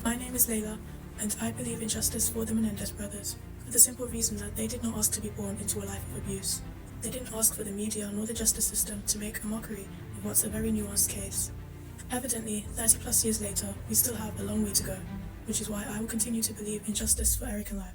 My name is Layla, and I believe in justice for the Menendez brothers, for the simple reason that they did not ask to be born into a life of abuse. They didn't ask for the media nor the justice system to make a mockery of what's a very nuanced case. Evidently, 30 plus years later, we still have a long way to go, which is why I will continue to believe in justice for Erik and Lyle.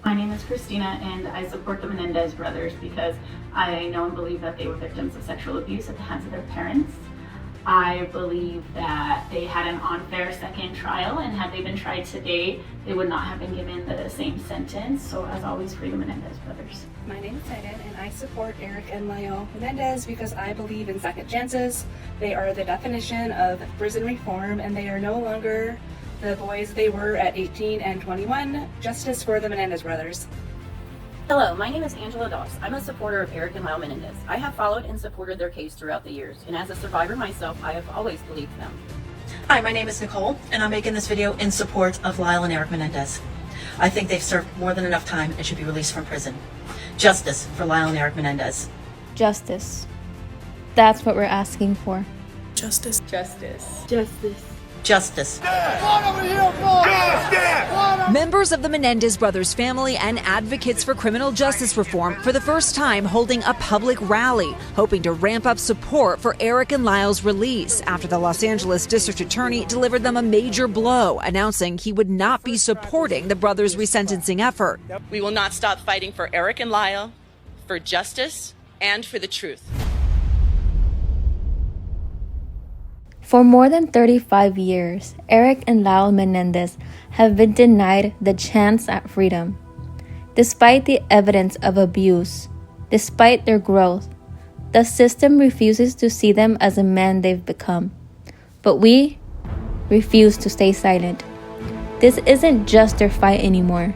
My name is Christina, and I support the Menendez brothers because I know and believe that they were victims of sexual abuse at the hands of their parents. I believe that they had an unfair second trial, and had they been tried today, they would not have been given the same sentence. So as always, free the Menendez brothers. My name is Megan, and I support Erik and Lyle Menendez because I believe in second chances. They are the definition of prison reform, and they are no longer the boys they were at 18 and 21. Justice for the Menendez brothers. Hello, my name is Angela Doss. I'm a supporter of Erik and Lyle Menendez. I have followed and supported their case throughout the years, and as a survivor myself, I have always believed them. Hi, my name is Nicole, and I'm making this video in support of Lyle and Erik Menendez. I think they've served more than enough time and should be released from prison. Justice for Lyle and Erik Menendez. Justice. That's what we're asking for. Justice. Justice. Justice. Justice. Members of the Menendez brothers family and advocates for criminal justice reform for the first time holding a public rally, hoping to ramp up support for Erik and Lyle's release after the Los Angeles district attorney delivered them a major blow, announcing he would not be supporting the brothers' resentencing effort. We will not stop fighting for Erik and Lyle, for justice, and for the truth. For more than 35 years, Erik and Lyle Menendez have been denied the chance at freedom. Despite the evidence of abuse, despite their growth, the system refuses to see them as the men they've become. But we refuse to stay silent. This isn't just their fight anymore.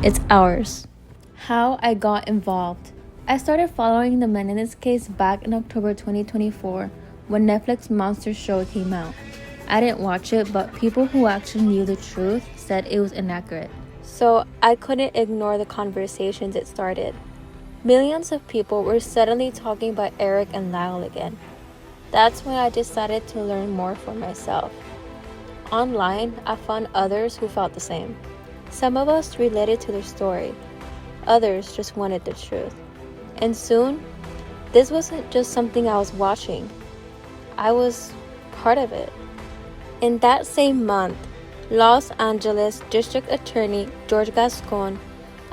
It's ours. How I got involved. I started following the Menendez case back in October 2024 when Netflix Monster Show came out. I didn't watch it, but people who actually knew the truth said it was inaccurate. So I couldn't ignore the conversations it started. Millions of people were suddenly talking about Erik and Lyle again. That's when I decided to learn more for myself. Online, I found others who felt the same. Some of us related to their story. Others just wanted the truth. And soon, this wasn't just something I was watching. I was part of it. In that same month, Los Angeles District Attorney George Gascon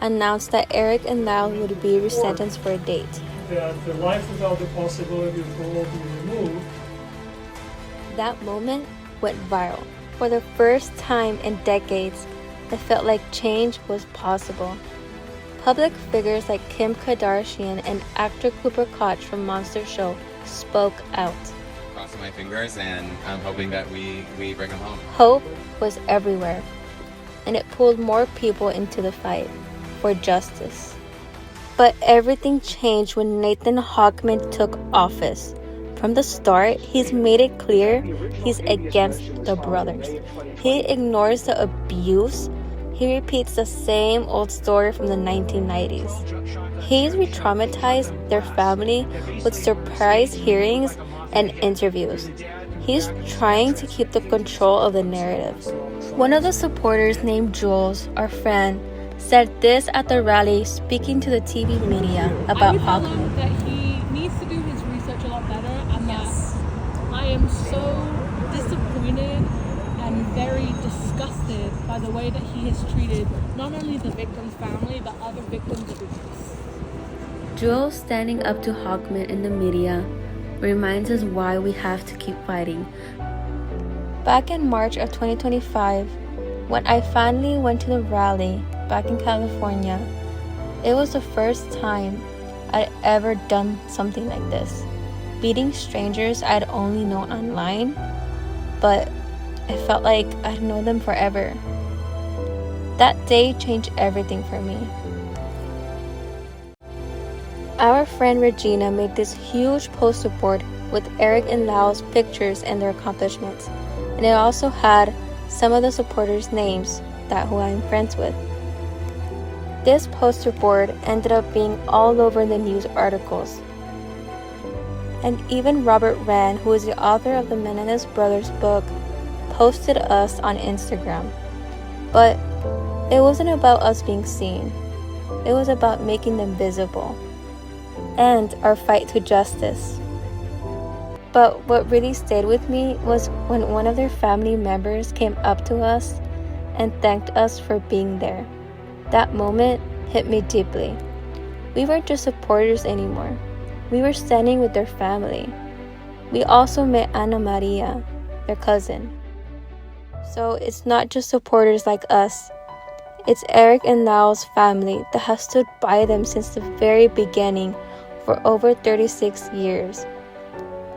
announced that Erik and Lyle would be resentenced for a date. That the life without the possibility of parole be removed. That moment went viral. For the first time in decades, it felt like change was possible. Public figures like Kim Kardashian and actor Cooper Koch from Monster Show spoke out. Crossing my fingers, and I'm hoping that we bring them home. Hope was everywhere, and it pulled more people into the fight for justice. But everything changed when Nathan Hochman took office. From the start, he's made it clear he's against the brothers. He ignores the abuse. He repeats the same old story from the 1990s. He's re-traumatized their family with surprise hearings and interviews. He's trying to keep the control of the narrative. One of the supporters named Jules, our friend, said this at the rally speaking to the TV media about Hochman. That he needs to do his research a lot better, and that I am so disappointed and very disgusted by the way that he has treated not only the victim's family but other victims of abuse. Jules standing up to Hochman in the media reminds us why we have to keep fighting. Back in March of 2025, when I finally went to the rally back in California, it was the first time I'd ever done something like this. Meeting strangers I'd only known online, but I felt like I'd known them forever. That day changed everything for me. Our friend Regina made this huge poster board with Erik and Lyle's pictures and their accomplishments, and it also had some of the supporters' names that who I'm friends with. This poster board ended up being all over the news articles. And even Robert Rand, who is the author of the Menendez brothers book, posted us on Instagram. But it wasn't about us being seen. It was about making them visible and our fight to justice. But what really stayed with me was when one of their family members came up to us and thanked us for being there. That moment hit me deeply. We weren't just supporters anymore. We were standing with their family. We also met Ana Maria, their cousin. So it's not just supporters like us. It's Erik and Lyle's family that has stood by them since the very beginning for over 36 years.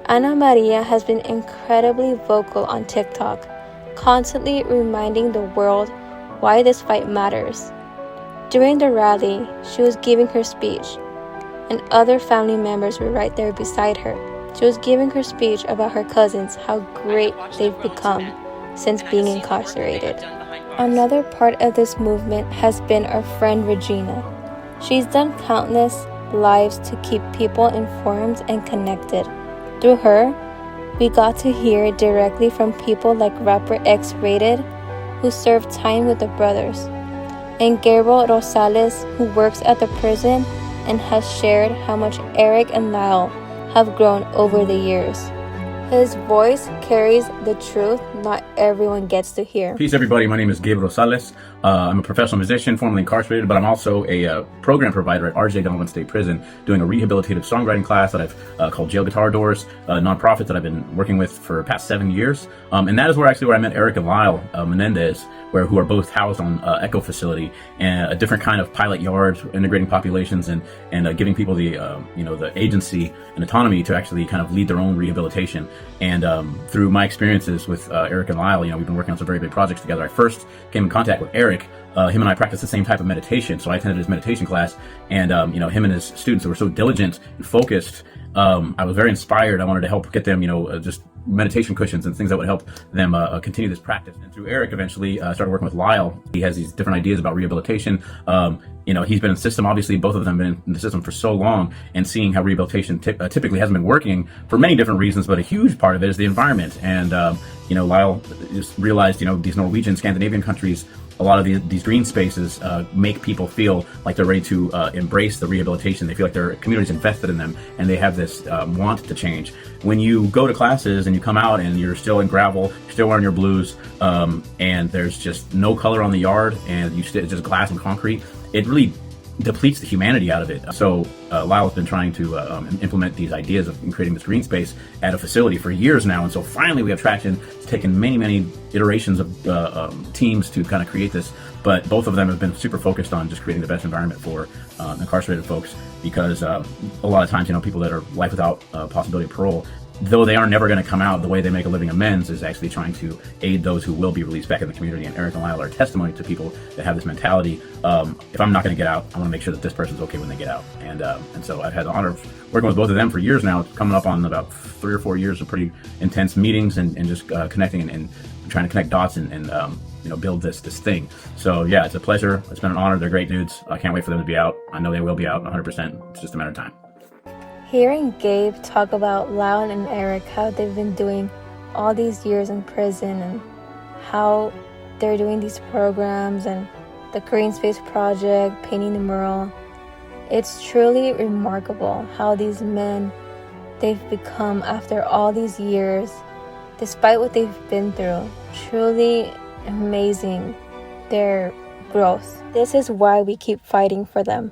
Ana Maria has been incredibly vocal on TikTok, constantly reminding the world why this fight matters. During the rally, she was giving her speech, and other family members were right there beside her. She was giving her speech about her cousins, how great they've become since being incarcerated. Another part of this movement has been our friend Regina. She's done countless lives to keep people informed and connected. Through her, we got to hear directly from people like rapper X-Rated, who served time with the brothers, and Gabriel Rosales, who works at the prison and has shared how much Erik and Lyle have grown over the years. His voice carries the truth not everyone gets to hear. Peace, everybody. My name is Gabriel Rosales. I'm a professional musician, formerly incarcerated, but I'm also a program provider at RJ Donovan State Prison, doing a rehabilitative songwriting class that I've called Jail Guitar Doors, a nonprofit that I've been working with for the past 7 years. And that is where I met Erik and Lyle Menendez, who are both housed on Echo facility, and a different kind of pilot yard, integrating populations and giving people the the agency and autonomy to actually kind of lead their own rehabilitation. And through my experiences with Erik and Lyle, we've been working on some very big projects together. I first came in contact with Erik. Him and I practiced the same type of meditation, so I attended his meditation class, and him and his students who were so diligent and focused. I was very inspired. I wanted to help get them, just meditation cushions and things that would help them continue this practice. And through Erik, eventually started working with Lyle. He has these different ideas about rehabilitation. He's been in the system. Obviously, both of them have been in the system for so long, and seeing how rehabilitation typically hasn't been working for many different reasons, but a huge part of it is the environment. And Lyle just realized, these Norwegian, Scandinavian countries, a lot of these green spaces make people feel like they're ready to embrace the rehabilitation. They feel like their community's invested in them, and they have this want to change. When you go to classes and you come out and you're still in gravel, you're still wearing your blues, and there's just no color on the yard, and it's just glass and concrete, it really depletes the humanity out of it. So Lyle has been trying to implement these ideas of creating this green space at a facility for years now, and so finally we have traction. It's taken many iterations of teams to kind of create this, but both of them have been super focused on just creating the best environment for incarcerated folks, because a lot of times, people that are life without possibility of parole, though they are never going to come out, the way they make a living amends is actually trying to aid those who will be released back in the community. And Erik and Lyle are a testimony to people that have this mentality. If I'm not going to get out, I want to make sure that this person's okay when they get out. And so I've had the honor of working with both of them for years now. It's coming up on about 3 or 4 years of pretty intense meetings and just connecting and trying to connect dots and build this thing. So yeah, it's a pleasure. It's been an honor. They're great dudes. I can't wait for them to be out. I know they will be out 100%. It's just a matter of time. Hearing Gabe talk about Lyle and Erik, how they've been doing all these years in prison and how they're doing these programs and the Green Space Project, painting the mural, it's truly remarkable how these men, they've become after all these years, despite what they've been through. Truly amazing, their growth. This is why we keep fighting for them.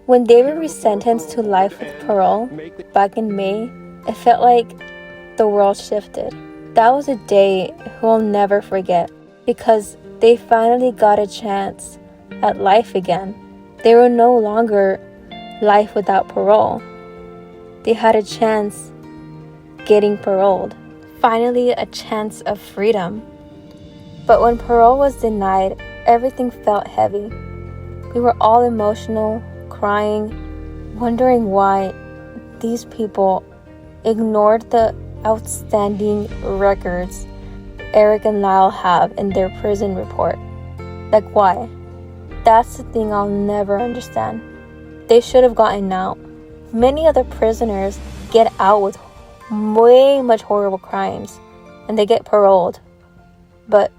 When they were resentenced to life with parole back in May, it felt like the world shifted. That was a day we'll never forget, because they finally got a chance at life again. They were no longer life without parole. They had a chance getting paroled. Finally, a chance of freedom. But when parole was denied, everything felt heavy. We were all emotional, crying, wondering why these people ignored the outstanding records Erik and Lyle have in their prison report. Like, why? That's the thing I'll never understand. They should have gotten out. Many other prisoners get out with way much horrible crimes, and they get paroled. but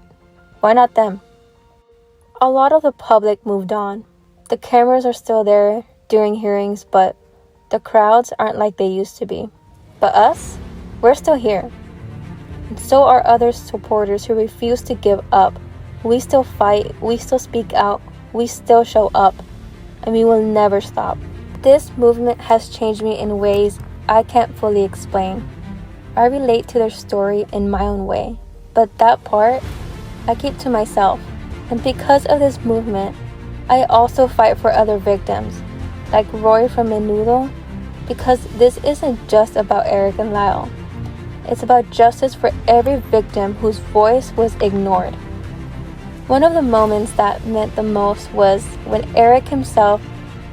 why not them? A lot of the public moved on. The cameras are still there during hearings, but the crowds aren't like they used to be. But us, we're still here. And so are other supporters who refuse to give up. We still fight, we still speak out, we still show up, and we will never stop. This movement has changed me in ways I can't fully explain. I relate to their story in my own way, but that part I keep to myself. And because of this movement, I also fight for other victims, like Roy from Menudo, because this isn't just about Erik and Lyle. It's about justice for every victim whose voice was ignored. One of the moments that meant the most was when Erik himself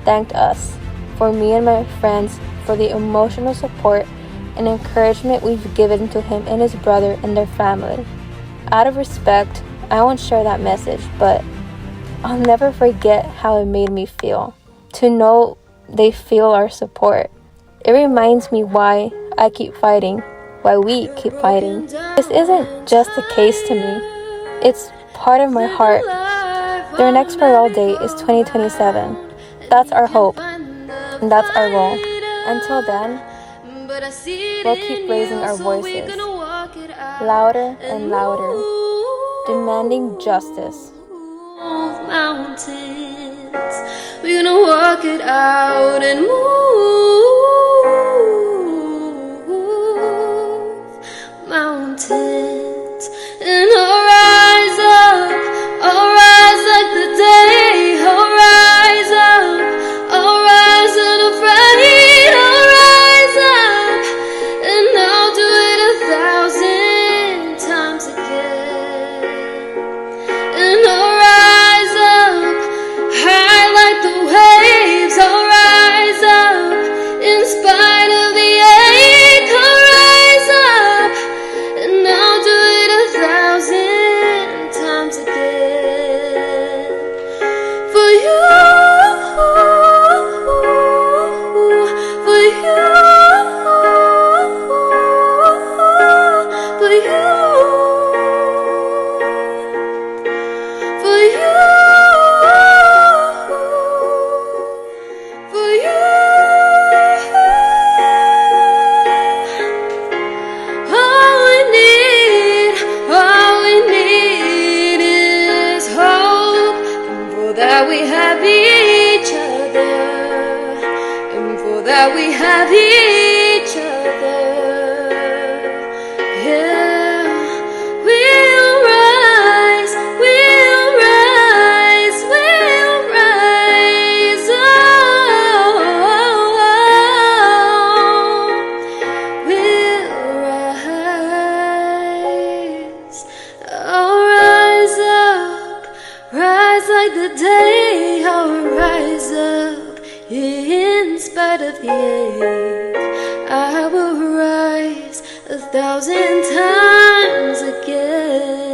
thanked us, for me and my friends, for the emotional support and encouragement we've given to him and his brother and their family. Out of respect, I won't share that message, but I'll never forget how it made me feel. To know they feel our support. It reminds me why I keep fighting, why we keep fighting. This isn't just a case to me. It's part of my heart. Their next parole date is 2027. That's our hope, and that's our goal. Until then, we'll keep raising our voices, louder and louder, demanding justice. Mountains, we're gonna walk it out and move mountains, and I'll rise up, I'll rise like the day, I'll rise up, I'll rise unafraid, I'll rise up, and I'll do it 1,000 times again, and I'll rise up, high like the waves, I'll rise up, in spite of the ache, I'll rise up, and I'll do it 1,000 times again, for you, for you, for you, for you, for you. All we need is hope, and for that we have each other, and for that we have each other. Yeah, we'll rise, we'll rise, we'll rise. We'll rise. I'll rise up, rise like the day. I'll rise up, in spite of the ache. I will rise 1,000 times again.